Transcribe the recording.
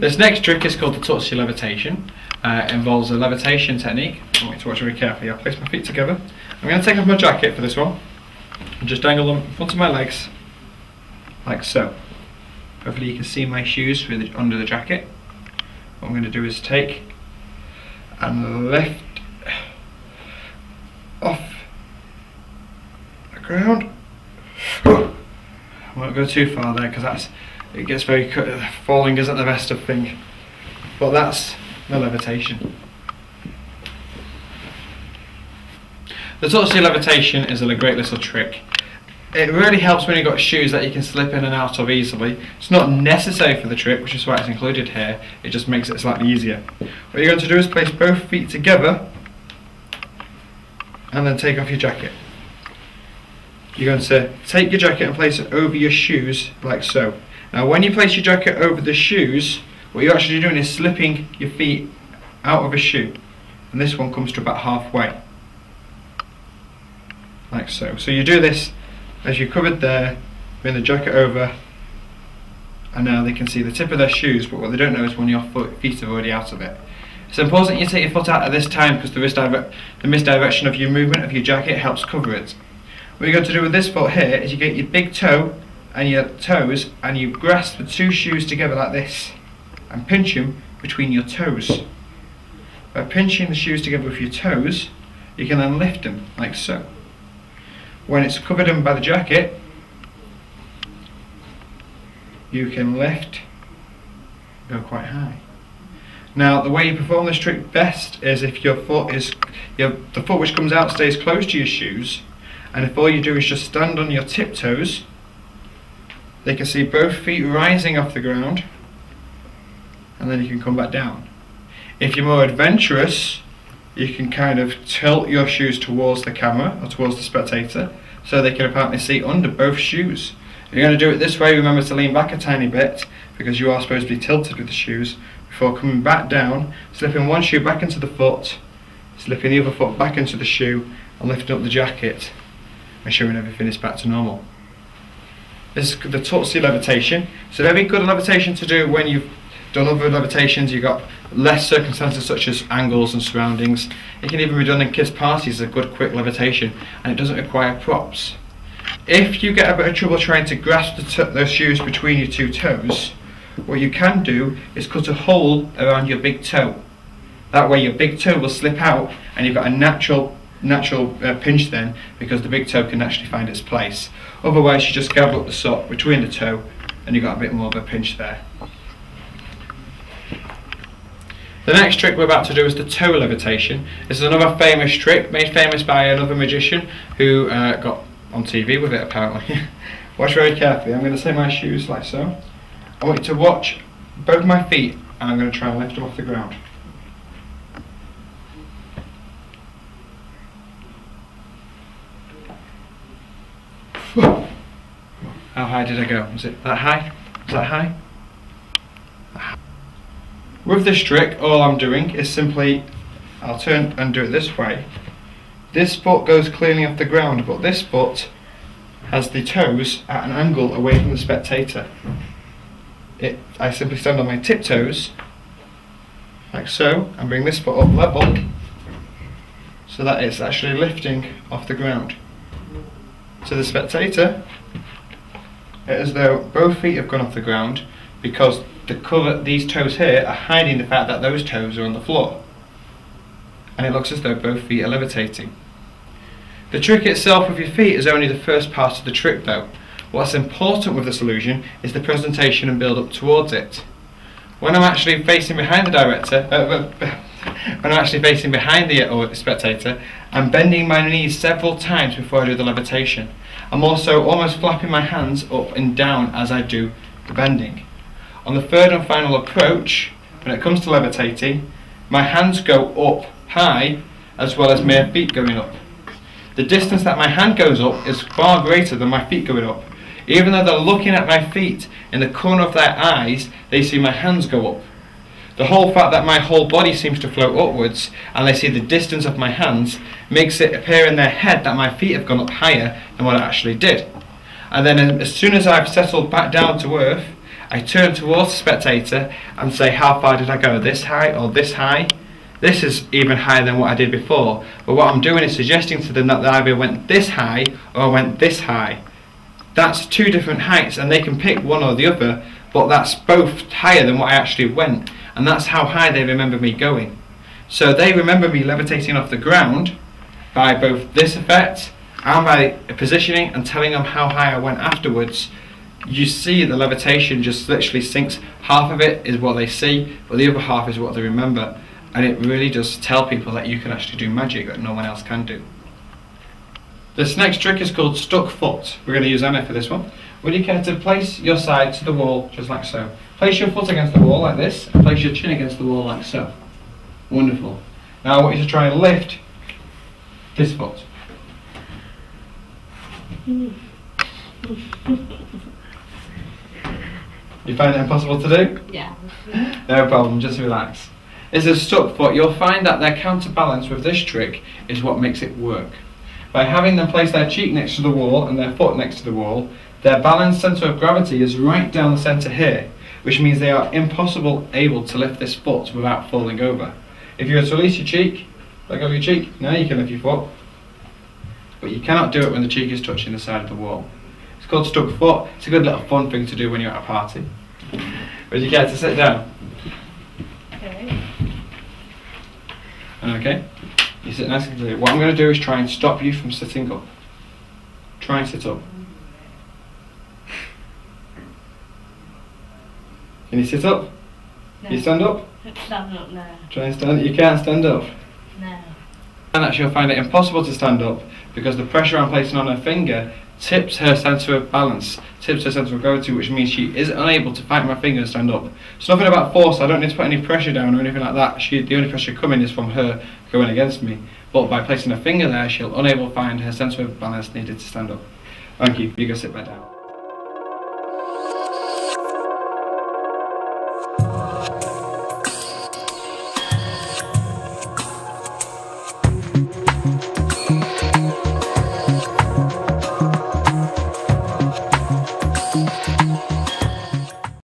This next trick is called the Tootsie Levitation. It involves a levitation technique. I want you to watch very carefully. I'll place my feet together. I'm going to take off my jacket for this one and just dangle them in front of my legs, like so. Hopefully you can see my shoes under the jacket. What I'm going to do is take and lift off the ground. I won't go too far there because it gets very falling isn't the best of thing. But that's the levitation. The Tootsie Levitation is a great little trick. It really helps when you've got shoes that you can slip in and out of easily. It's not necessary for the trick, which is why it's included here. It just makes it slightly easier. What you're going to do is place both feet together and then take off your jacket. You're going to take your jacket and place it over your shoes like so. Now when you place your jacket over the shoes, what you're actually doing is slipping your feet out of a shoe, and this one comes to about halfway, like so. So you do this as you're covered there, bring the jacket over, and now they can see the tip of their shoes, but what they don't know is when your feet are already out of it. It's important you take your foot out at this time because the misdirection of your movement of your jacket helps cover it. What you're going to do with this foot here is you get your big toe and your toes and you grasp the two shoes together like this and pinch them between your toes. By pinching the shoes together with your toes, you can then lift them like so. When it's covered in by the jacket, you can lift, go quite high. Now the way you perform this trick best is if your foot is, the foot which comes out stays close to your shoes, and if all you do is just stand on your tiptoes, they can see both feet rising off the ground, and then you can come back down. If you're more adventurous, you can kind of tilt your shoes towards the camera or towards the spectator so they can apparently see under both shoes. If you're going to do it this way, remember to lean back a tiny bit because you are supposed to be tilted with the shoes before coming back down, slipping one shoe back into the foot, slipping the other foot back into the shoe and lifting up the jacket and showing everything is back to normal. This is the Tootsie Levitation. It's a very good levitation to do when you've done other levitations, you've got less circumstances such as angles and surroundings. It can even be done in kids' parties as a good quick levitation, and it doesn't require props. If you get a bit of trouble trying to grasp those shoes between your two toes, what you can do is cut a hole around your big toe. That way your big toe will slip out and you've got a natural pinch then, because the big toe can actually find its place. Otherwise you just gather up the sock between the toe and you've got a bit more of a pinch there. The next trick we're about to do is the toe levitation. This is another famous trick made famous by another magician who got on TV with it apparently. Watch very carefully. I'm going to say my shoes like so. I want you to watch both my feet and I'm going to try and lift them off the ground. How high did I go? Was it that high? Was that high? With this trick, all I'm doing is simply, I'll turn and do it this way. This foot goes cleanly off the ground, but this foot has the toes at an angle away from the spectator. I simply stand on my tiptoes, like so, and bring this foot up level, so that it's actually lifting off the ground. To the spectator, it is as though both feet have gone off the ground, because these toes here are hiding the fact that those toes are on the floor. And it looks as though both feet are levitating. The trick itself with your feet is only the first part of the trick though. What's important with this illusion is the presentation and build up towards it. When I'm actually facing behind the director, when I'm actually facing behind the spectator, I'm bending my knees several times before I do the levitation. I'm also almost flapping my hands up and down as I do the bending. On the third and final approach, when it comes to levitating, my hands go up high as well as my feet going up. The distance that my hand goes up is far greater than my feet going up. Even though they're looking at my feet, in the corner of their eyes, they see my hands go up. The whole fact that my whole body seems to float upwards and they see the distance of my hands makes it appear in their head that my feet have gone up higher than what I actually did. And then as soon as I've settled back down to earth, I turn towards the spectator and say, how far did I go? This high or this high? This is even higher than what I did before. But what I'm doing is suggesting to them that I either went this high or I went this high. That's two different heights, and they can pick one or the other, but that's both higher than what I actually went. And that's how high they remember me going. So they remember me levitating off the ground by both this effect and by positioning and telling them how high I went afterwards. You see the levitation just literally sinks. Half of it is what they see, but the other half is what they remember. And it really does tell people that you can actually do magic that no one else can do. This next trick is called stuck foot. We're going to use Anna for this one. Would you care to place your side to the wall just like so? Place your foot against the wall like this, and place your chin against the wall like so. Wonderful. Now I want you to try and lift this foot. You find it impossible to do? Yeah. No problem, just relax. It's a stuck foot. You'll find that their counterbalance with this trick is what makes it work. By having them place their cheek next to the wall and their foot next to the wall, their balanced centre of gravity is right down the centre here, which means they are impossible able to lift this foot without falling over. If you were to release your cheek, let go of your cheek, now you can lift your foot. But you cannot do it when the cheek is touching the side of the wall. It's called stuck foot. It's a good little fun thing to do when you're at a party. Would you care to sit down? Okay. Okay, you sit nice and clear. What I'm going to do is try and stop you from sitting up. Try and sit up. Can you sit up? No. Can you stand up? Stand up now. Try and stand. You can't stand up. No. And actually you'll find it impossible to stand up because the pressure I'm placing on her finger tips her centre of balance, tips her centre of gravity, which means she is unable to fight my finger and stand up. It's nothing about force. I don't need to put any pressure down or anything like that. The only pressure coming is from her going against me. But by placing her finger there, she'll unable to find her centre of balance needed to stand up. Thank you. You go sit back down.